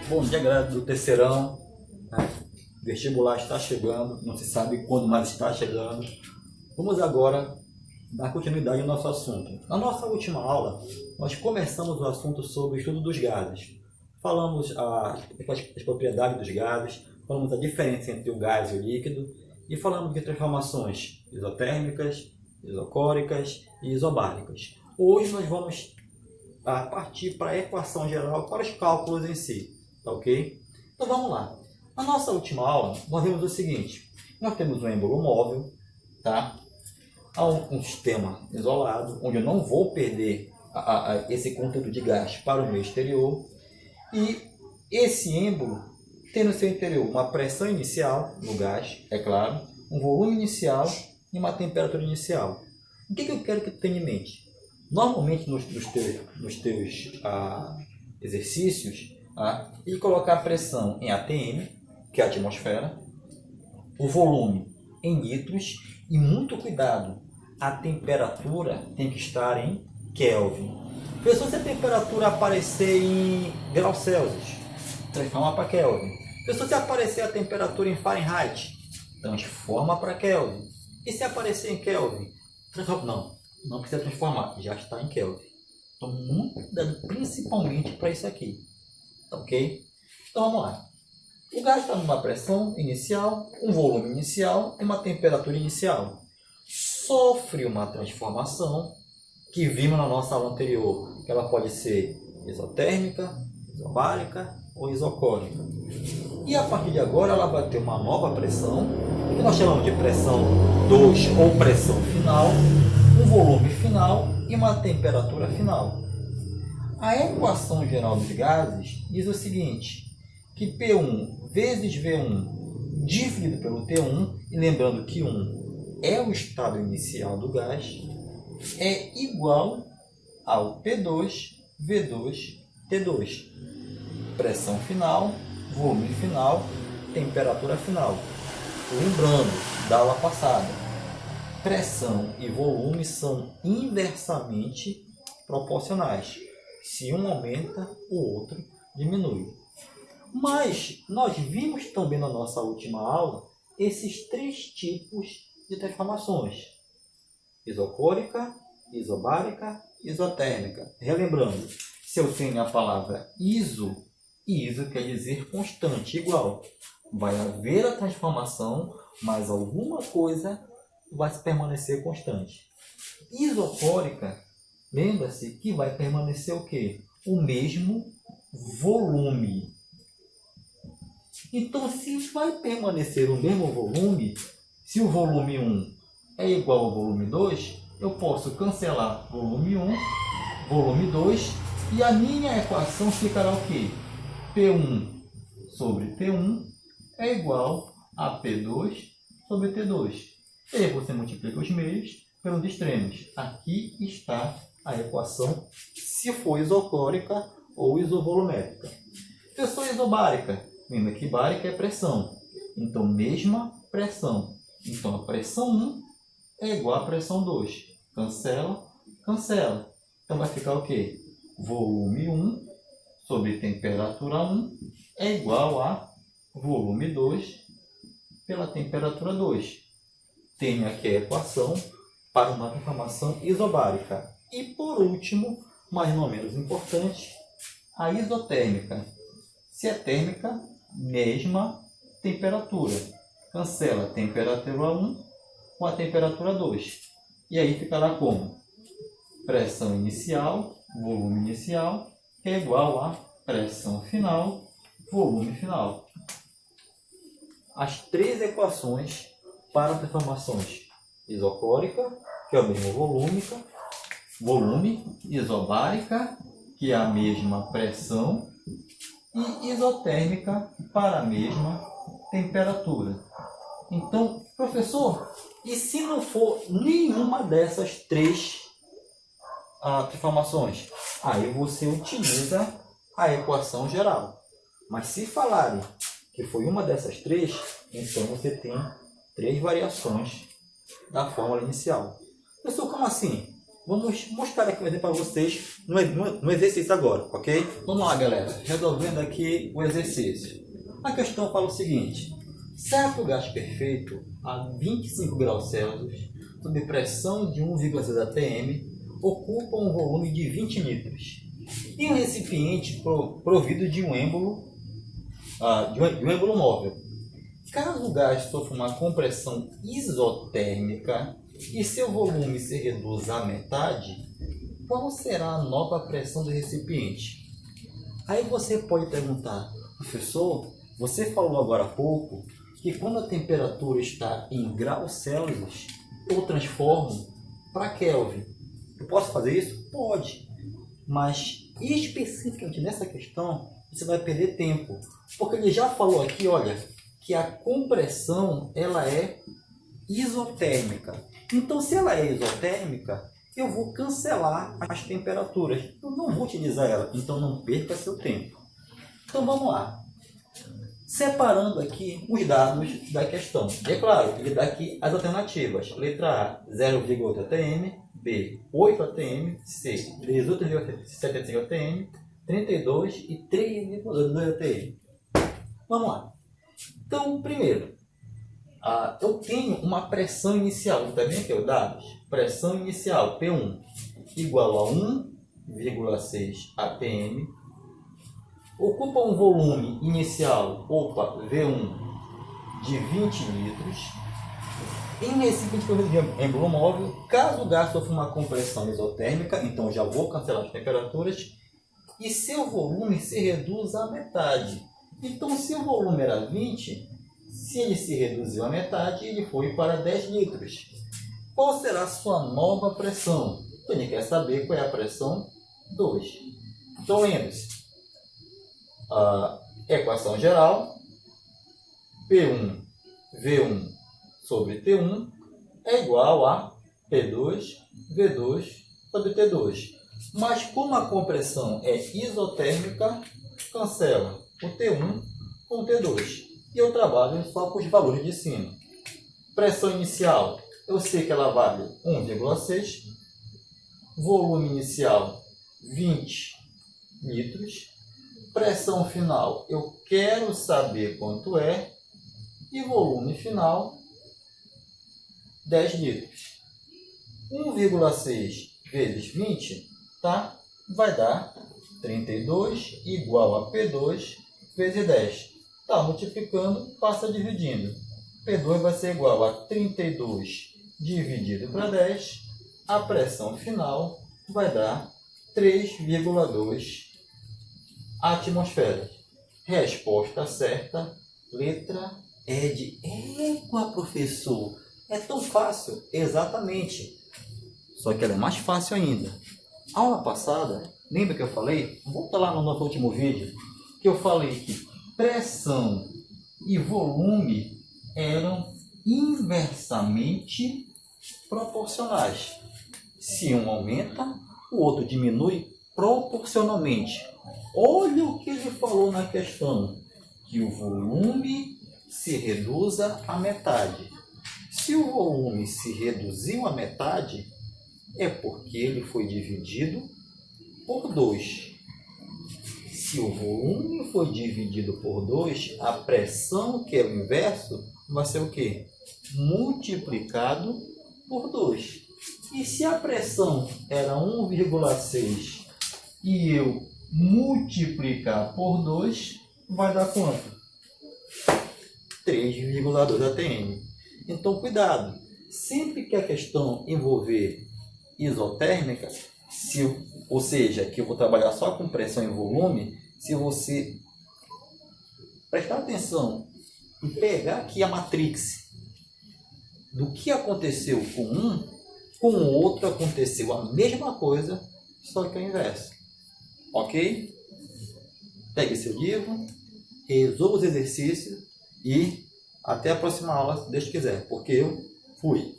Bom dia, galera do terceirão, né? Vestibular está chegando, não se sabe quando, mas está chegando. Vamos agora dar continuidade ao nosso assunto. Na nossa última aula, nós começamos o assunto sobre o estudo dos gases. Falamos as propriedades dos gases, falamos a diferença entre o gás e o líquido e falamos de transformações isotérmicas, isocóricas e isobáricas. Hoje nós vamos partir para a equação geral, para os cálculos em si. Tá ok? Então vamos lá. Na nossa última aula, nós vimos o seguinte. Nós temos um êmbolo móvel, tá? Há um sistema isolado, onde eu não vou perder esse conteúdo de gás para o meio exterior. E esse êmbolo tem no seu interior uma pressão inicial no gás, é claro, um volume inicial e uma temperatura inicial. O que eu quero que tu tenha em mente? Normalmente nos teus exercícios, e colocar a pressão em atm, que é a atmosfera, o volume em litros e muito cuidado, a temperatura tem que estar em Kelvin. Pessoal, se a temperatura aparecer em graus Celsius, transforma para Kelvin. Pessoal, se aparecer a temperatura em Fahrenheit, transforma para Kelvin. E se aparecer em Kelvin, transforma. Não precisa transformar, já está em Kelvin. Então, muito cuidado, principalmente para isso aqui. Ok? Então vamos lá. O gás está numa pressão inicial, um volume inicial e uma temperatura inicial. Sofre uma transformação que vimos na nossa aula anterior, que ela pode ser isotérmica, isobárica ou isocórica. E a partir de agora ela vai ter uma nova pressão, que nós chamamos de pressão 2 ou pressão final, um volume final e uma temperatura final. A equação geral dos gases diz o seguinte, que P1 vezes V1 dividido pelo T1, e lembrando que 1 é o estado inicial do gás, é igual ao P2, V2, T2. Pressão final, volume final, temperatura final. Lembrando da aula passada, pressão e volume são inversamente proporcionais. Se um aumenta, o outro diminui. Mas nós vimos também na nossa última aula esses três tipos de transformações: isocórica, isobárica, isotérmica. Relembrando, se eu tenho a palavra iso, iso quer dizer constante, igual. Vai haver a transformação, mas alguma coisa vai permanecer constante. Isocórica, lembra-se que vai permanecer o quê? O mesmo volume. Então, se vai permanecer o mesmo volume, se o volume 1 é igual ao volume 2, eu posso cancelar volume 1, volume 2, e a minha equação ficará o quê? P1 sobre T1 é igual a P2 sobre T2. E aí você multiplica os meios pelos extremos. Aqui está a equação, se for isocórica ou isovolumétrica. Pessoa isobárica, lembra que bárica é pressão. Então, mesma pressão. Então, a pressão 1 é igual à pressão 2. Cancela, cancela. Então, vai ficar o quê? Volume 1 sobre temperatura 1 é igual a volume 2 pela temperatura 2. Tenho aqui a equação para uma transformação isobárica. E por último, mas não menos importante, a isotérmica. Se é térmica, mesma temperatura. Cancela a temperatura 1 com a temperatura 2. E aí ficará como? Pressão inicial, volume inicial, é igual a pressão final, volume final. As três equações para transformações: isocórica, que é o mesmo volume, isobárica, que é a mesma pressão, e isotérmica para a mesma temperatura. Então, professor, e se não for nenhuma dessas três transformações? Aí você utiliza a equação geral. Mas se falarem que foi uma dessas três, então você tem três variações da fórmula inicial. Professor, como assim? Vamos mostrar aqui um exemplo para vocês no exercício agora, ok? Vamos lá, galera. Resolvendo aqui o exercício. A questão fala o seguinte. Certo gás perfeito a 25 graus Celsius, sob pressão de 1,6 atm, ocupa um volume de 20 litros. E um recipiente provido de um êmbolo, de um êmbolo móvel. Caso o gás sofra uma compressão isotérmica e seu volume se reduza à metade, qual será a nova pressão do recipiente? Aí você pode perguntar, professor, você falou agora há pouco que quando a temperatura está em graus Celsius, eu transformo para Kelvin. Eu posso fazer isso? Pode. Mas especificamente nessa questão, você vai perder tempo. Porque ele já falou aqui, olha, que a compressão ela é isotérmica. Então, se ela é isotérmica, eu vou cancelar as temperaturas. Eu não vou utilizar ela, então não perca seu tempo. Então, vamos lá. Separando aqui os dados da questão. E é claro, ele dá aqui as alternativas. Letra A, 0,8 atm. B, 8 atm. C, 18,75 atm. 32 e 3,2 atm. Vamos lá. Então, primeiro, eu tenho uma pressão inicial. Está vendo aqui os dados? Pressão inicial, P1, igual a 1,6 atm. Ocupa um volume inicial, V1, de 20 litros. Em um recipiente de êmbolo móvel, caso o gás sofra uma compressão isotérmica, então já vou cancelar as temperaturas, e seu volume se reduz à metade. Então, se o volume era 20, se ele se reduziu à metade, ele foi para 10 litros. Qual será a sua nova pressão? Então, ele quer saber qual é a pressão 2. Então, lembre-se, a equação geral, P1, V1 sobre T1 é igual a P2, V2 sobre T2. Mas como a compressão é isotérmica, cancela o T1 com o T2. E eu trabalho só com os valores de cima. Pressão inicial, eu sei que ela vale 1,6. Volume inicial, 20 litros. Pressão final, eu quero saber quanto é. E volume final, 10 litros. 1,6 vezes 20, tá? Vai dar 32 igual a P2 vezes 10. Tá, multiplicando, passa dividindo. P2 vai ser igual a 32 dividido para 10. A pressão final vai dar 3,2 atmosferas. Resposta certa, letra E de égua, professor. É tão fácil, exatamente. Só que ela é mais fácil ainda. Aula passada, lembra que eu falei? Volta lá no nosso último vídeo, que eu falei que pressão e volume eram inversamente proporcionais. Se um aumenta, o outro diminui proporcionalmente. Olha o que ele falou na questão, que o volume se reduza à metade. Se o volume se reduziu à metade, é porque ele foi dividido por 2. Se o volume foi dividido por 2, a pressão, que é o inverso, vai ser o quê? Multiplicado por 2. E se a pressão era 1,6 e eu multiplicar por 2, vai dar quanto? 3,2 atm. Então, cuidado. Sempre que a questão envolver isotérmica, ou seja, que eu vou trabalhar só com pressão e volume, se você prestar atenção e pegar aqui a matrix do que aconteceu com um, com o outro aconteceu a mesma coisa, só que ao inverso. Ok? Pegue seu livro, resolva os exercícios e até a próxima aula, se Deus quiser, porque eu fui.